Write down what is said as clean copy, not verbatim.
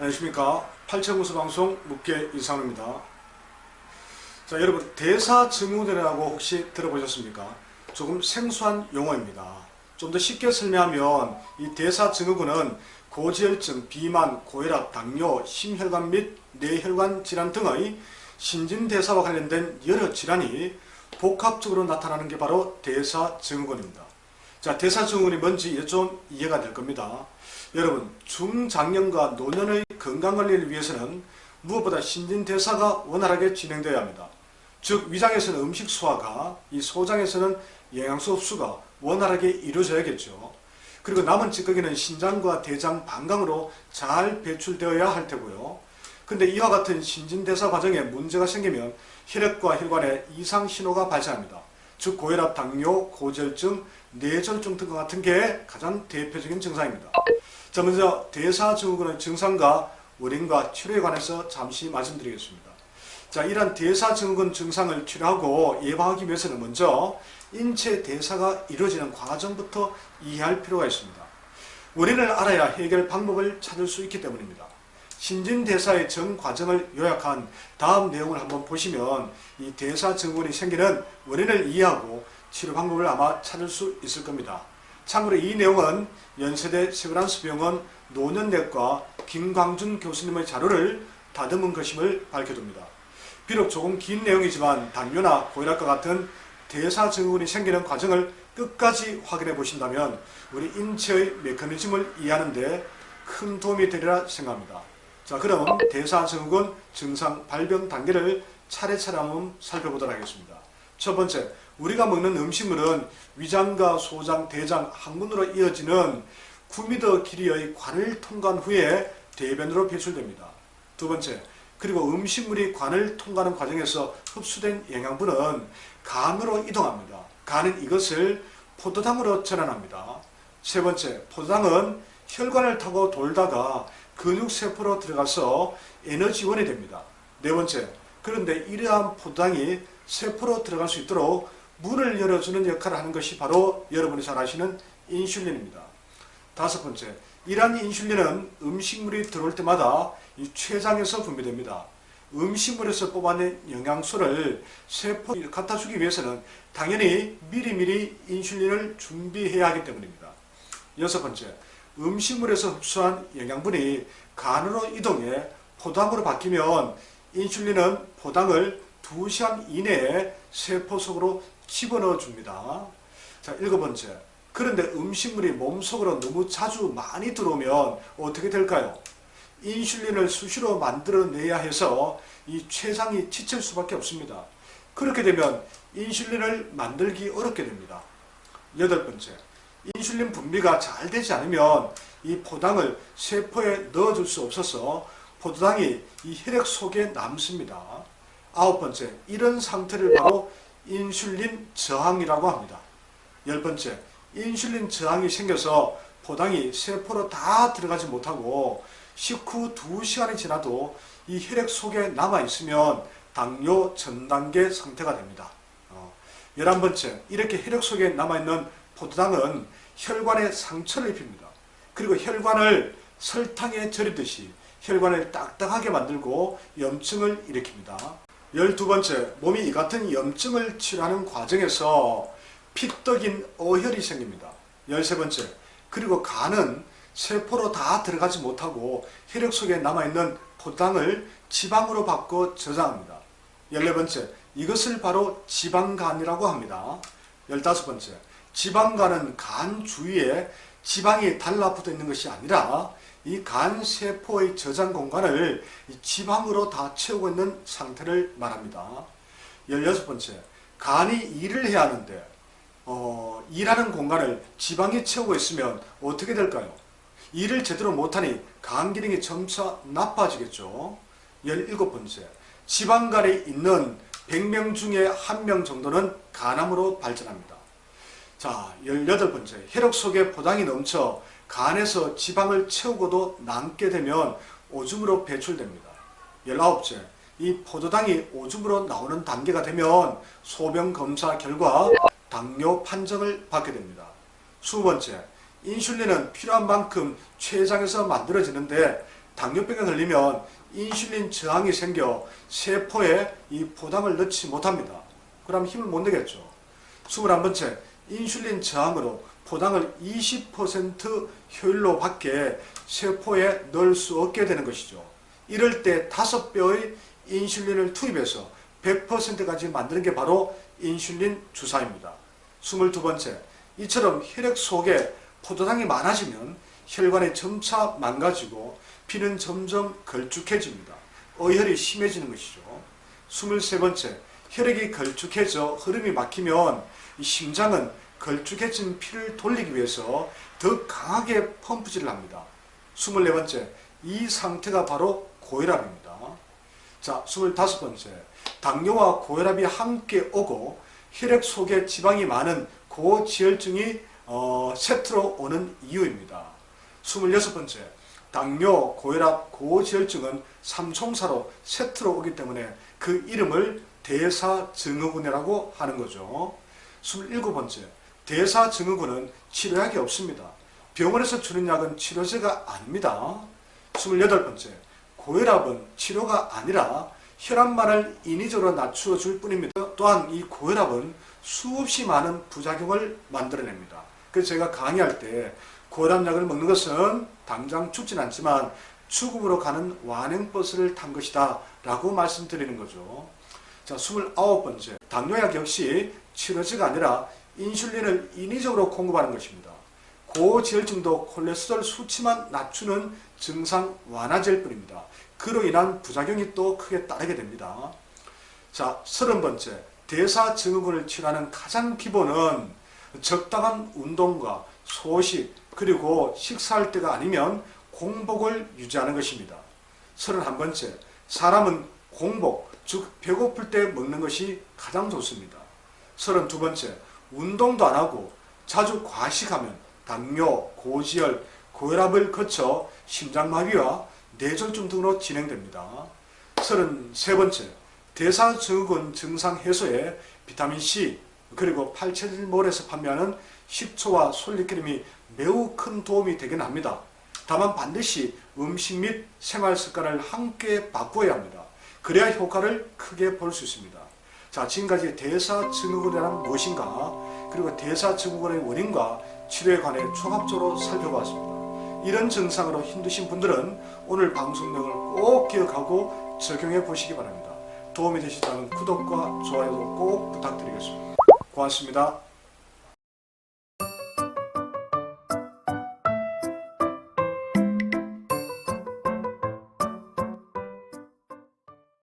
안녕하십니까. 팔천구수방송 묵계 이상우입니다. 자, 여러분 대사증후군이라고 혹시 들어보셨습니까? 조금 생소한 용어입니다. 좀 더 쉽게 설명하면 이 대사증후군은 고지혈증, 비만, 고혈압, 당뇨, 심혈관 및 뇌혈관 질환 등의 신진대사와 관련된 여러 질환이 복합적으로 나타나는 게 바로 대사증후군입니다. 자, 대사증후군이 뭔지 이제 좀 이해가 될 겁니다. 여러분, 중장년과 노년의 건강관리를 위해서는 무엇보다 신진대사가 원활하게 진행되어야 합니다. 즉, 위장에서는 음식 소화가, 이 소장에서는 영양소 흡수가 원활하게 이루어져야겠죠. 그리고 남은 찌꺼기는 신장과 대장, 방광으로 잘 배출되어야 할 테고요. 근데 이와 같은 신진대사 과정에 문제가 생기면 혈액과 혈관에 이상 신호가 발생합니다. 즉, 고혈압, 당뇨, 고지혈증, 뇌졸중 등 같은 게 가장 대표적인 증상입니다. 자, 먼저 대사증후군의 증상과 원인과 치료에 관해서 잠시 말씀드리겠습니다. 자, 이러한 대사증후군 증상을 치료하고 예방하기 위해서는 먼저 인체 대사가 이루어지는 과정부터 이해할 필요가 있습니다. 원인을 알아야 해결 방법을 찾을 수 있기 때문입니다. 신진대사의 전 과정을 요약한 다음 내용을 한번 보시면 이 대사증후군이 생기는 원인을 이해하고 치료 방법을 아마 찾을 수 있을 겁니다. 참고로 이 내용은 연세대 세브란스병원 노년내과 김광준 교수님의 자료를 다듬은 것임을 밝혀둡니다. 비록 조금 긴 내용이지만 당뇨나 고혈압과 같은 대사증후군이 생기는 과정을 끝까지 확인해 보신다면 우리 인체의 메커니즘을 이해하는 데 큰 도움이 되리라 생각합니다. 자, 그럼 대사증후군 증상 발병 단계를 차례차례 한번 살펴보도록 하겠습니다. 첫 번째, 우리가 먹는 음식물은 위장과 소장, 대장, 항문으로 이어지는 구미더 길이의 관을 통과한 후에 대변으로 배출됩니다. 두 번째, 그리고 음식물이 관을 통과하는 과정에서 흡수된 영양분은 간으로 이동합니다. 간은 이것을 포도당으로 전환합니다. 세 번째, 포도당은 혈관을 타고 돌다가 근육세포로 들어가서 에너지원이 됩니다. 네 번째, 그런데 이러한 포도당이 세포로 들어갈 수 있도록 문을 열어주는 역할을 하는 것이 바로 여러분이 잘 아시는 인슐린입니다. 다섯 번째, 이러한 인슐린은 음식물이 들어올 때마다 이 췌장에서 분비됩니다. 음식물에서 뽑아낸 영양소를 세포에 갖다 주기 위해서는 당연히 미리미리 인슐린을 준비해야 하기 때문입니다. 여섯 번째, 음식물에서 흡수한 영양분이 간으로 이동해 포도당으로 바뀌면 인슐린은 포도당을 2시간 이내에 세포 속으로 집어넣어 줍니다. 자, 일곱 번째, 그런데 음식물이 몸속으로 너무 자주 많이 들어오면 어떻게 될까요? 인슐린을 수시로 만들어내야 해서 이 췌장이 지칠 수밖에 없습니다. 그렇게 되면 인슐린을 만들기 어렵게 됩니다. 여덟 번째, 인슐린 분비가 잘 되지 않으면 이 포도당을 세포에 넣어줄 수 없어서 포도당이 이 혈액 속에 남습니다. 아홉 번째, 이런 상태를 바로 인슐린 저항이라고 합니다. 열 번째, 인슐린 저항이 생겨서 포도당이 세포로 다 들어가지 못하고 식후 2시간이 지나도 이 혈액 속에 남아있으면 당뇨 전단계 상태가 됩니다. 11번째, 이렇게 혈액 속에 남아있는 포도당은 혈관에 상처를 입힙니다. 그리고 혈관을 설탕에 절이듯이 혈관을 딱딱하게 만들고 염증을 일으킵니다. 12번째, 몸이 이 같은 염증을 치료하는 과정에서 피떡인 어혈이 생깁니다. 13번째, 그리고 간은 세포로 다 들어가지 못하고 혈액 속에 남아있는 포도당을 지방으로 바꿔 저장합니다. 14번째, 이것을 바로 지방간이라고 합니다. 15번째, 지방간은 간 주위에 지방이 달라붙어 있는 것이 아니라 이 간 세포의 저장 공간을 지방으로 다 채우고 있는 상태를 말합니다. 16번째, 간이 일을 해야 하는데 일하는 공간을 지방이 채우고 있으면 어떻게 될까요? 일을 제대로 못하니 간 기능이 점차 나빠지겠죠. 17번째, 지방간에 있는 100명 중에 1명 정도는 간암으로 발전합니다. 자, 18번째, 혈액 속에 포도당이 넘쳐 간에서 지방을 채우고도 남게 되면 오줌으로 배출됩니다. 19번째, 이 포도당이 오줌으로 나오는 단계가 되면 소변 검사 결과 당뇨 판정을 받게 됩니다. 20번째, 인슐린은 필요한 만큼 췌장에서 만들어지는데 당뇨병에 걸리면 인슐린 저항이 생겨 세포에 이 포당을 넣지 못합니다. 그럼 힘을 못 내겠죠. 21번째, 인슐린 저항으로 포당을 20% 효율로 밖에 세포에 넣을 수 없게 되는 것이죠. 이럴 때 5배의 인슐린을 투입해서 100%까지 만드는 게 바로 인슐린 주사입니다. 22번째, 이처럼 혈액 속에 포도당이 많아지면 혈관이 점차 망가지고 피는 점점 걸쭉해집니다. 어혈이 심해지는 것이죠. 23번째, 혈액이 걸쭉해져 흐름이 막히면 이 심장은 걸쭉해진 피를 돌리기 위해서 더 강하게 펌프질을 합니다. 24번째, 이 상태가 바로 고혈압입니다. 자, 25번째, 당뇨와 고혈압이 함께 오고 혈액 속에 지방이 많은 고지혈증이 세트로 오는 이유입니다. 26번째, 당뇨, 고혈압, 고지혈증은 삼총사로 세트로 오기 때문에 그 이름을 대사증후군이라고 하는 거죠. 27번째, 대사증후군은 치료약이 없습니다. 병원에서 주는 약은 치료제가 아닙니다. 28번째, 고혈압은 치료가 아니라 혈압만을 인위적으로 낮추어 줄 뿐입니다. 또한 이 고혈압은 수없이 많은 부작용을 만들어냅니다. 그래서 제가 강의할 때 고혈압약을 먹는 것은 당장 죽진 않지만 죽음으로 가는 완행버스를 탄 것이다 라고 말씀드리는 거죠. 자, 29번째, 당뇨약 역시 치료제가 아니라 인슐린을 인위적으로 공급하는 것입니다. 고지혈증도 콜레스테롤 수치만 낮추는 증상 완화제일 뿐입니다. 그로 인한 부작용이 또 크게 따르게 됩니다. 자, 30번째, 대사증후군을 치료하는 가장 기본은 적당한 운동과 소식, 그리고 식사할 때가 아니면 공복을 유지하는 것입니다. 31번째, 사람은 공복, 즉 배고플 때 먹는 것이 가장 좋습니다. 32번째, 운동도 안 하고 자주 과식하면 당뇨, 고지혈, 고혈압을 거쳐 심장마비와 뇌졸중 등으로 진행됩니다. 33번째, 대사증후군 증상 해소에 비타민C 그리고 팔체질몰에서 판매하는 식초와 솔잎기름이 매우 큰 도움이 되긴 합니다. 다만 반드시 음식 및 생활 습관을 함께 바꾸어야 합니다. 그래야 효과를 크게 볼 수 있습니다. 자, 지금까지 대사증후군이란 무엇인가, 그리고 대사증후군의 원인과 치료에 관해 종합적으로 살펴보았습니다. 이런 증상으로 힘드신 분들은 오늘 방송 내용을 꼭 기억하고 적용해 보시기 바랍니다. 도움이 되셨다면 구독과 좋아요도 꼭 부탁드리겠습니다. 고맙습니다.